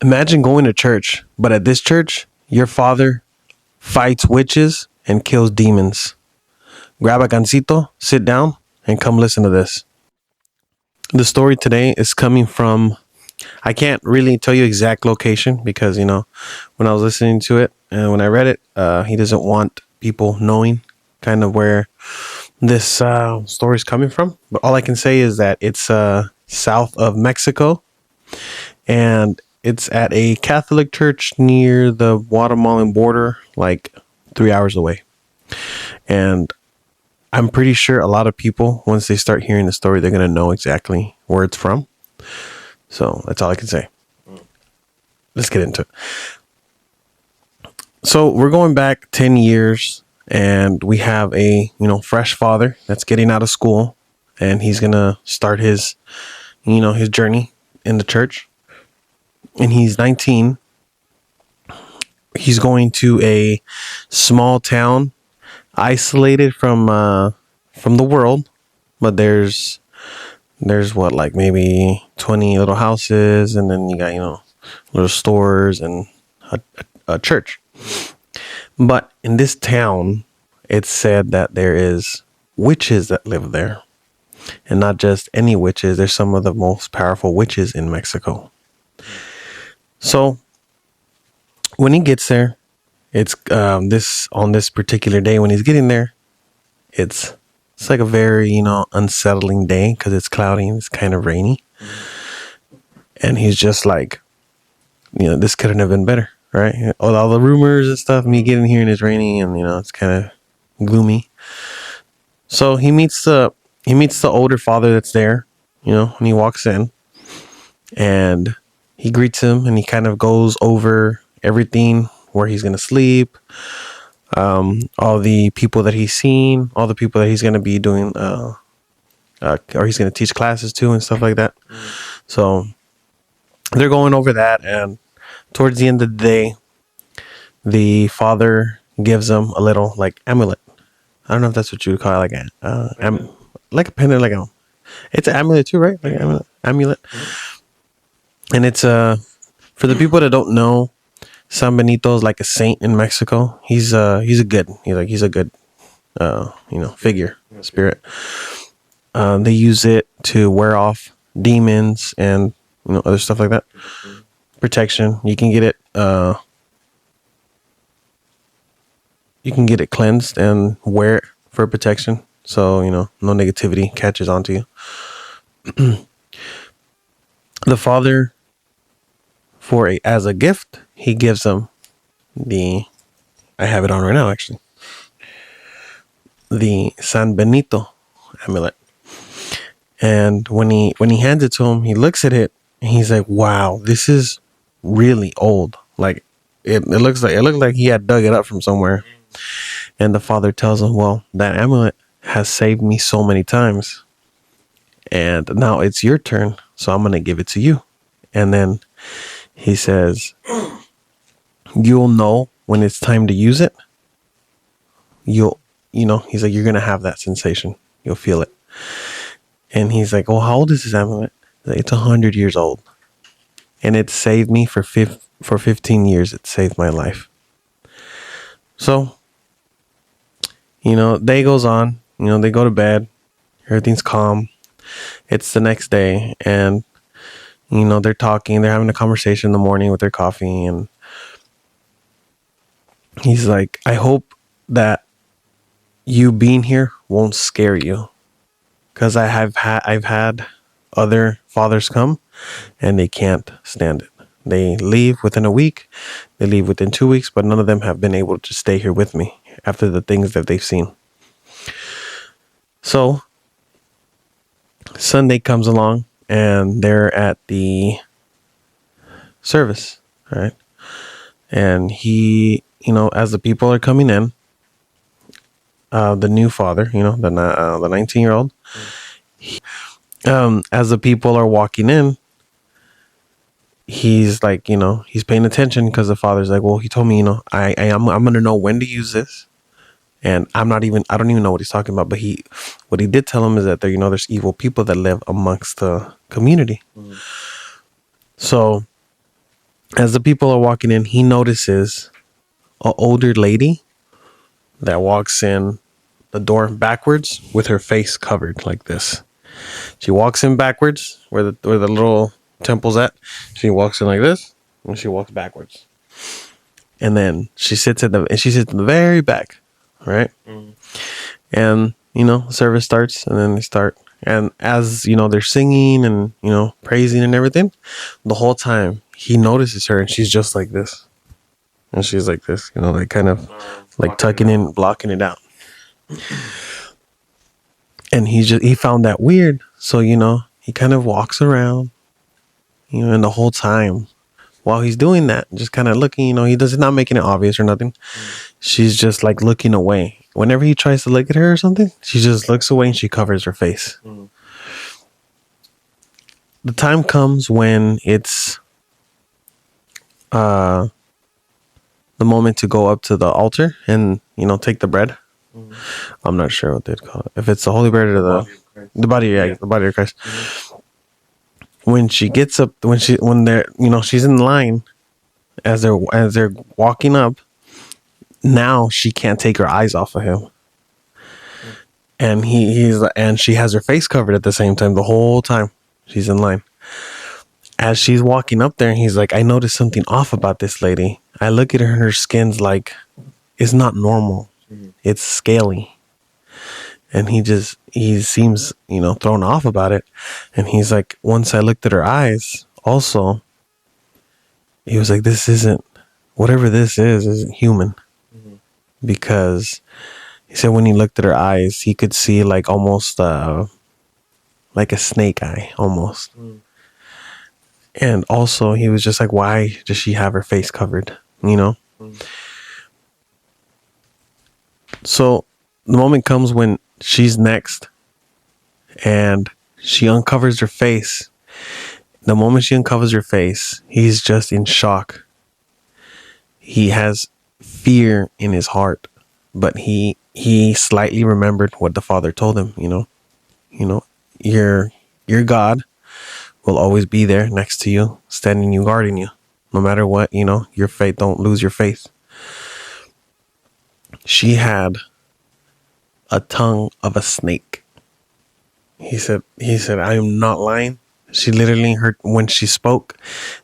Imagine going to church, but at this church, your father fights witches and kills demons. Grab a gancito, sit down, and come listen to this. The story today is coming from, I can't really tell you exact location because, when I was listening to it and when I read it, he doesn't want people knowing kind of where this story is coming from. But all I can say is that it's south of Mexico, and it's at a Catholic church near the Guatemalan border, like 3 hours away. And I'm pretty sure a lot of people, once they start hearing the story, they're going to know exactly where it's from. So that's all I can say. Let's get into it. So we're going back 10 years, and we have a, fresh father that's getting out of school, and he's going to start his, his journey in the church. And he's 19. He's going to a small town, isolated from the world, but there's what, like maybe 20 little houses, and then you got little stores and a church. But in this town, it's said that there is witches that live there, and not just any witches. There's some of the most powerful witches in Mexico. So when he gets there, it's on this particular day when he's getting there, it's like a very unsettling day because it's cloudy and it's kind of rainy, and he's just like, this couldn't have been better, right? All the rumors and stuff, me getting here and it's raining, and it's kind of gloomy. So he meets the older father that's there, and he walks in, and he greets him, and he kind of goes over everything, where he's going to sleep, all the people that he's seen, all the people that he's going to be doing, or he's going to teach classes to and stuff like that. So they're going over that, and towards the end of the day, the father gives him a little like amulet. I don't know if that's what you would call it, like a pendant, it's an amulet too, right? Like amulet. And it's for the people that don't know, San Benito is like a saint in Mexico. He's a good figure, spirit. They use it to wear off demons and other stuff like that. Protection. You can get it. You can get it cleansed and wear it for protection, so no negativity catches onto you. The father, as a gift, he gives them I have it on right now, actually, the San Benito amulet. And when he hands it to him, he looks at it and he's like, wow, this is really old. Like it looks like he had dug it up from somewhere. And the father tells him, well, that amulet has saved me so many times, and now it's your turn, so I'm going to give it to you. And then he says, you'll know when it's time to use it. He's like, you're going to have that sensation. You'll feel it. And he's like, oh, how old is this amulet? Like, it's 100 years old. And it saved me for 15 years. It saved my life. So, day goes on, they go to bed. Everything's calm. It's the next day, and they're talking, they're having a conversation in the morning with their coffee, and he's like, I hope that you being here won't scare you, because I've had other fathers come and they can't stand it. They leave within a week, they leave within 2 weeks, but none of them have been able to stay here with me after the things that they've seen. So Sunday comes along, and they're at the service, right? And he, as the people are coming in, the new father, the 19-year-old, as the people are walking in, he's like, he's paying attention, because the father's like, well, he told me, I'm going to know when to use this. And I don't even know what he's talking about, but what he did tell him is that there's evil people that live amongst the community. So As the people are walking in, he notices an older lady that walks in the door backwards with her face covered like this. She walks in backwards where the little temple's at. She walks in like this, and she walks backwards. And then she sits in the very back, right? Mm. And service starts, and then they start. And as they're singing and praising and everything, the whole time he notices her, and she's just like this, and she's like this, like kind of like tucking in, blocking it out. And he found that weird, so he kind of walks around, and the whole time while he's doing that, just kind of looking, he's not making it obvious or nothing. She's just like looking away. Whenever he tries to look at her or something, she just looks away and she covers her face. The time comes when it's the moment to go up to the altar and take the bread. I'm not sure what they'd call it. If it's the holy bread or the body of Christ. When she gets up, when they're she's in line as they're walking up. Now she can't take her eyes off of him, and and she has her face covered at the same time the whole time she's in line. As she's walking up there, and he's like, I noticed something off about this lady. I look at her, and her skin's like, it's not normal. It's scaly. And he seems, thrown off about it. And he's like, once I looked at her eyes also, he was like, whatever this isn't human. Because he said when he looked at her eyes, he could see like almost like a snake eye almost. And also he was just like, why does she have her face covered? So the moment comes when she's next and she uncovers her face. The moment she uncovers her face, he's just in shock. He has fear in his heart, but he slightly remembered what the Father told him. Your God will always be there next to you, standing you, guarding you, no matter what. Your faith, don't lose your faith. She had a tongue of a snake. He said I am not lying. She literally heard when she spoke,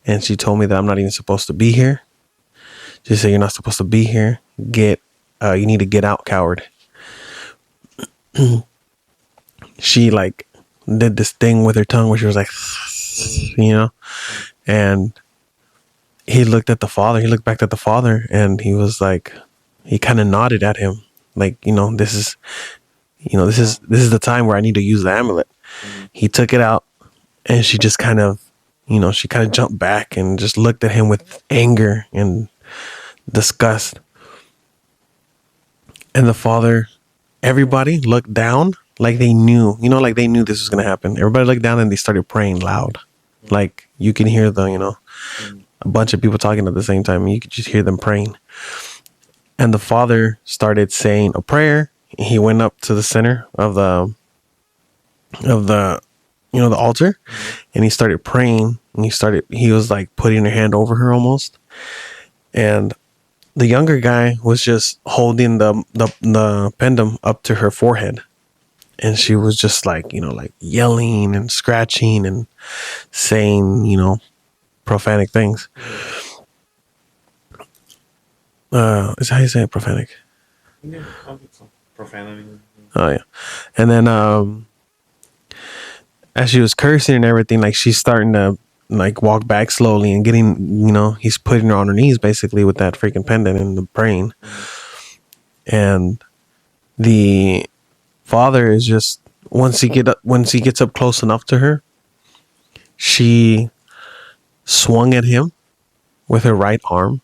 and she told me that I'm not even supposed to be here. She said, you're not supposed to be here. You need to get out, coward. She like did this thing with her tongue where she was like, and he looked at the Father. He looked back at the Father, and he was like, he kind of nodded at him. Like, this is the time where I need to use the amulet. He took it out, and she just kind of, she kind of jumped back and just looked at him with anger and disgust. And the Father, everybody looked down like they knew, like they knew this was going to happen. Everybody looked down and they started praying loud. Like you can hear a bunch of people talking at the same time. And you could just hear them praying. And the Father started saying a prayer. He went up to the center of the altar, and he started praying. And he was like putting a hand over her almost. And the younger guy was just holding the pendant up to her forehead. And she was just like, like yelling and scratching and saying, profanic things. Is that how you say it, profanic? Yeah, profanity. Oh yeah. And then as she was cursing and everything, like she's starting to like walk back slowly and getting, he's putting her on her knees basically with that freaking pendant and the praying. And the Father is just once he gets up close enough to her, she swung at him with her right arm,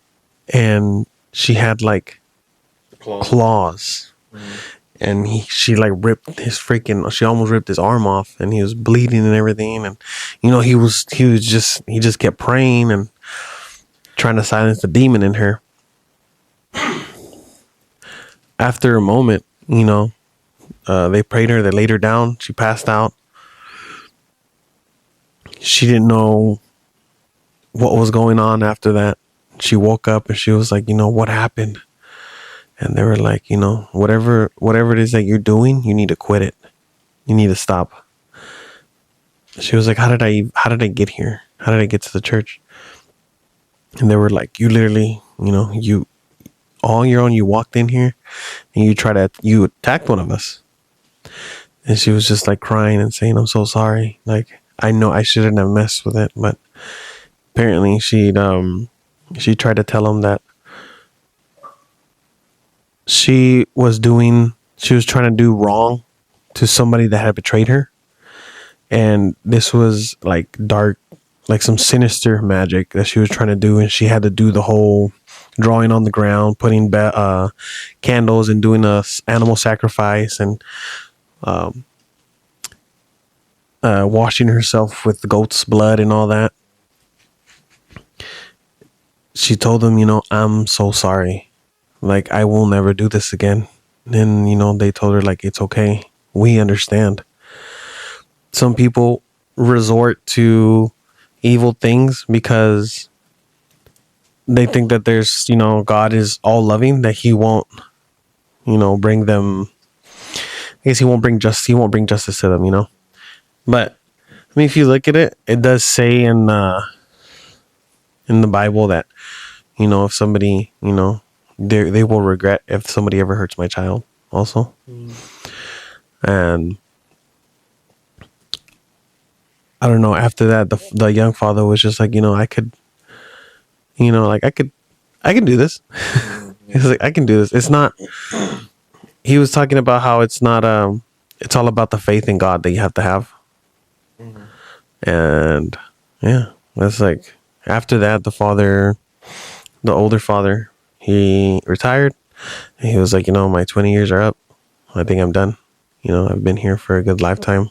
and she had like claws. And she like ripped she almost ripped his arm off, and he was bleeding and everything. And he just kept praying and trying to silence the demon in her. After a moment, they prayed her, they laid her down, she passed out. She didn't know what was going on after that. She woke up and she was like, what happened? And they were like, whatever it is that you're doing, you need to quit it. You need to stop. She was like, how did I get here? How did I get to the church? And they were like, you literally, you all on your own, you walked in here and you attacked one of us. And she was just like crying and saying, I'm so sorry. Like, I know I shouldn't have messed with it, but apparently she tried to tell him that she was trying to do wrong to somebody that had betrayed her. And this was like dark, like some sinister magic that she was trying to do. And she had to do the whole drawing on the ground, putting candles and doing a animal sacrifice and washing herself with the goat's blood and all that. She told them, I'm so sorry. Like, I will never do this again. And, they told her, like, it's okay. We understand. Some people resort to evil things because they think that there's, God is all loving, that he won't, bring them. I guess he won't bring justice to them, But I mean, if you look at it, it does say in the Bible that, if somebody, they will regret if somebody ever hurts my child also. And I don't know, after that, the young father was just like, I could do this. He's like, I can do this. It's not, he was talking about how it's not, it's all about the faith in God that you have to have. And yeah, that's like, after that, the older father, he retired. And he was like, my 20 years are up. I think I'm done. I've been here for a good lifetime.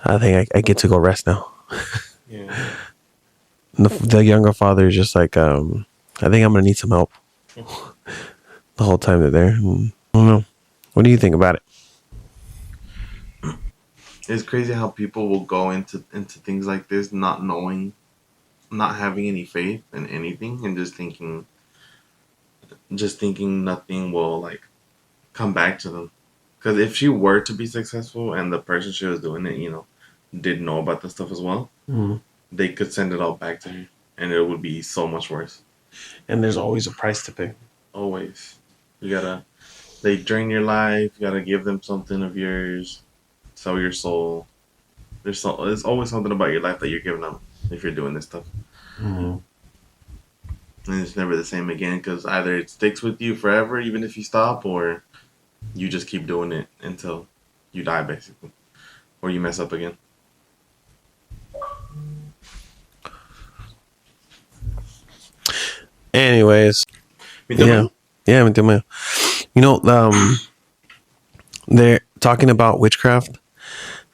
I think I get to go rest now. Yeah. The younger father is just like, I think I'm going to need some help. The whole time they're there. I don't know. What do you think about it? It's crazy how people will go into things like this not knowing, not having any faith in anything, and just thinking nothing will like come back to them. Because if she were to be successful and the person she was doing it, did know about the stuff as well, they could send it all back to her, and it would be so much worse. And there's always a price to pay. Always, they drain your life. You gotta give them something of yours, sell your soul. There's always something about your life that you're giving them if you're doing this stuff. And it's never the same again, because either it sticks with you forever, even if you stop, or you just keep doing it until you die, basically, or you mess up again. Anyways, Yeah. They're talking about witchcraft.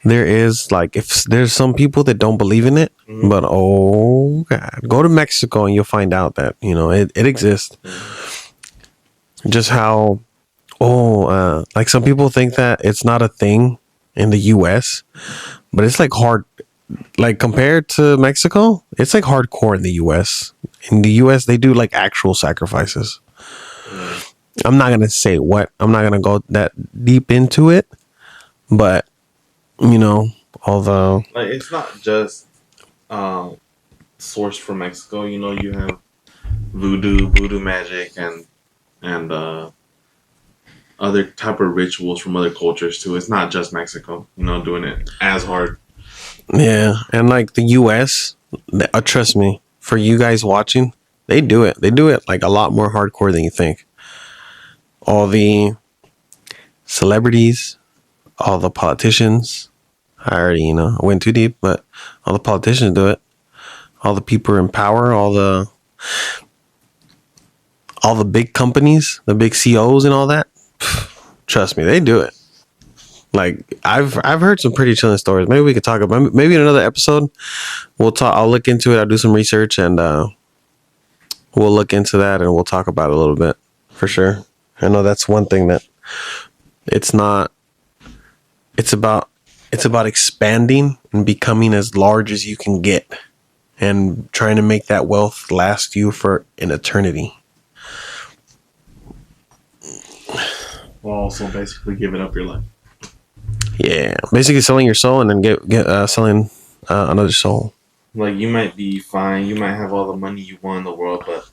There is like, if there's some people that don't believe in it, but oh God, go to Mexico and you'll find out that it exists. Just how like some people think that it's not a thing in the U.S., but it's like hard. Like compared to Mexico, it's like hardcore in the U.S. In the U.S., they do like actual sacrifices. I'm not gonna say what. I'm not gonna go that deep into it, but although Like, it's not just sourced from Mexico. You have voodoo magic, and other type of rituals from other cultures too. It's not just Mexico, doing it as hard. yeah, and like the U.S., trust me, for you guys watching, they do it. They do it like a lot more hardcore than you think. All the celebrities, all the politicians. I already, I went too deep, but all the politicians do it. All the people in power, all the big companies, the big CEOs and all that. Trust me, they do it. Like I've heard some pretty chilling stories. Maybe we could talk about, maybe in another episode we'll talk. I'll look into it. I'll do some research and we'll look into that and we'll talk about it a little bit for sure. I know that's one thing that it's not. It's about expanding and becoming as large as you can get. and trying to make that wealth last you for an eternity. Well, so basically giving up your life. Yeah, basically selling your soul and then selling another soul. Like, you might be fine, you might have all the money you want in the world, but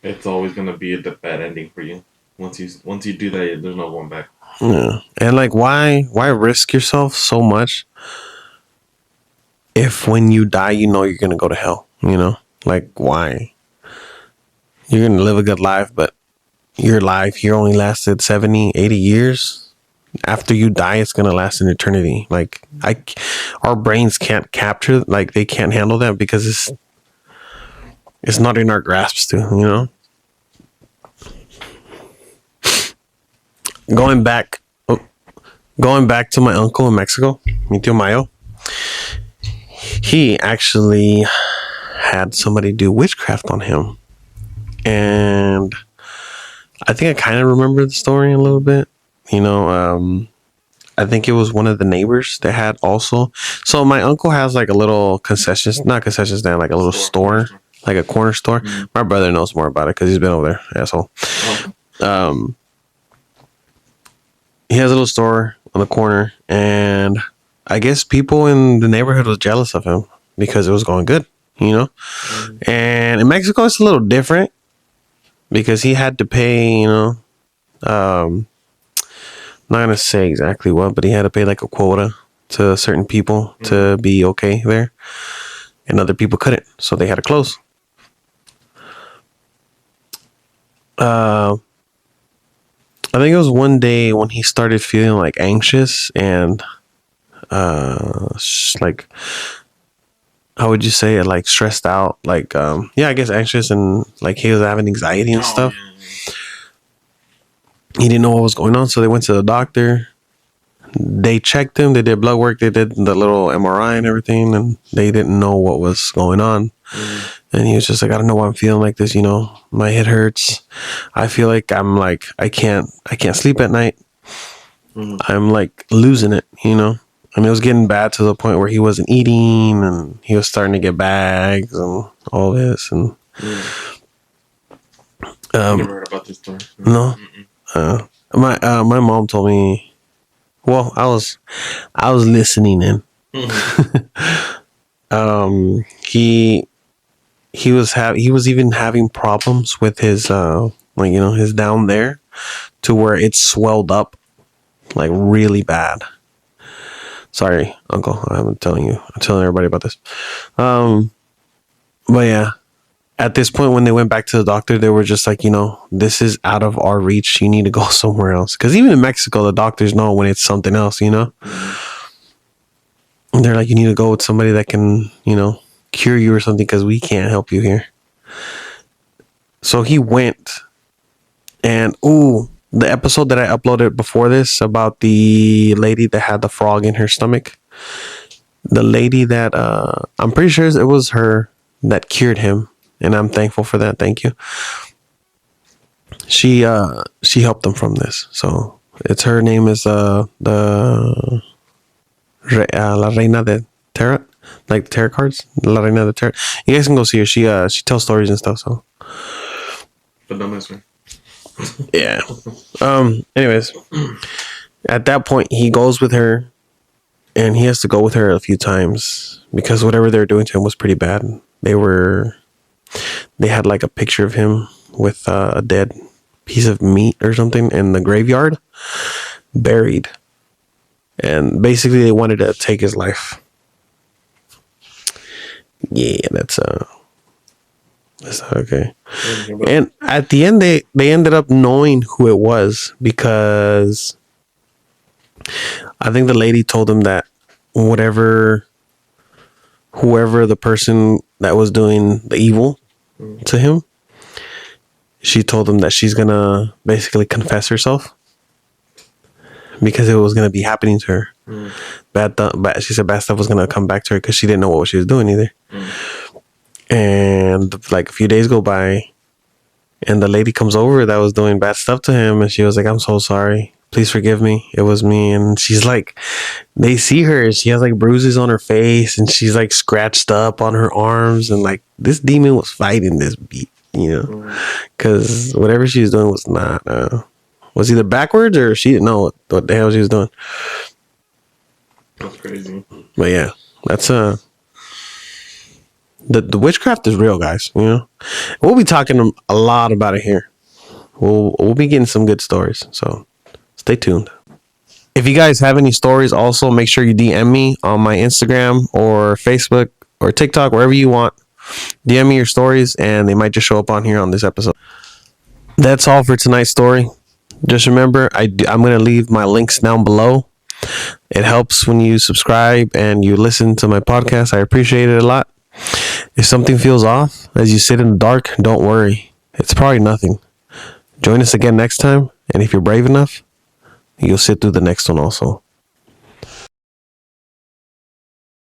it's always gonna be a bad ending for you. Once you do that, there's no going back. Yeah, and like, why risk yourself so much if when you die, you know you're gonna go to hell? You know, like, why? You're gonna live a good life, but your life here only lasted 70, 80 years. After you die, it's gonna last an eternity. Like, our brains can't capture, like, they can't handle that because it's not in our grasps to, you know. Going back to my uncle in Mexico, mi tío Mayo, he actually had somebody do witchcraft on him. And I think I kind of remember the story a little bit. You know, I think it was one of the neighbors that had also. So my uncle has like a little not concession stand, like a little store, like a corner store. Mm-hmm. My brother knows more about it because he's been over there, asshole. Oh. He has a little store on the corner, and I guess people in the neighborhood was jealous of him because it was going good, you know. Mm-hmm. And in Mexico, it's a little different because he had to pay, you know, not gonna say exactly what, but he had to pay like a quota to certain people to be okay there, and other people couldn't, so they had to close. I think it was one day when he started feeling like anxious and like, how would you say it, like stressed out, like I guess anxious, and like he was having anxiety and stuff. He didn't know what was going on, so they went to the doctor. They checked him. They did blood work. They did the little MRI and everything, and they didn't know what was going on. And he was just like, I don't know why I'm feeling like this. You know, my head hurts. I feel like I can't sleep at night. I'm like losing it, you know. And it was getting bad to the point where he wasn't eating, and he was starting to get bags and all this. And I never heard about this story. No. My mom told me. Well, I was listening in. He was even having problems with his like, you know, his down there, to where it swelled up like really bad. Sorry, Uncle, I'm telling everybody about this. But yeah. At this point, when they went back to the doctor, they were just like, you know, this is out of our reach. You need to go somewhere else. Because even in Mexico, the doctors know when it's something else, you know. And they're like, you need to go with somebody that can, you know, cure you or something, because we can't help you here. So he went. And, the episode that I uploaded before this about the lady that had the frog in her stomach. The lady that, I'm pretty sure it was her that cured him. And I'm thankful for that. Thank you. She helped them from this. So her name is La Reina de Tarot, like the tarot cards. La Reina de Tarot. You guys can go see her. She tells stories and stuff. So, but don't mess with her. Yeah. Anyways, at that point, he goes with her, and he has to go with her a few times because whatever they were doing to him was pretty bad. They had like a picture of him with a dead piece of meat or something in the graveyard, buried. And basically they wanted to take his life. Yeah, that's not okay. And at the end, they ended up knowing who it was, because I think the lady told them that whoever the person that was doing the evil to him, she told him that she's gonna basically confess herself, because it was gonna be happening to her. She said bad stuff was gonna come back to her because she didn't know what she was doing either. And like a few days go by, and the lady comes over that was doing bad stuff to him, and she was like, I'm so sorry please forgive me. It was me. And she's like, they see her. She has like bruises on her face, and she's like scratched up on her arms, and like this demon was fighting this beat, because whatever she was doing was not was either backwards or she didn't know what the hell she was doing. That's crazy. But yeah, that's the witchcraft is real, guys. We'll be talking a lot about it here. We'll be getting some good stories, so stay tuned. If you guys have any stories, also make sure you DM me on my Instagram or Facebook or TikTok, wherever you want. DM me your stories, and they might just show up on here on this episode. That's all for tonight's story. Just remember, I'm going to leave my links down below. It helps when you subscribe and you listen to my podcast. I appreciate it a lot. If something feels off as you sit in the dark, don't worry. It's probably nothing. Join us again next time, and if you're brave enough, you'll sit through the next one also.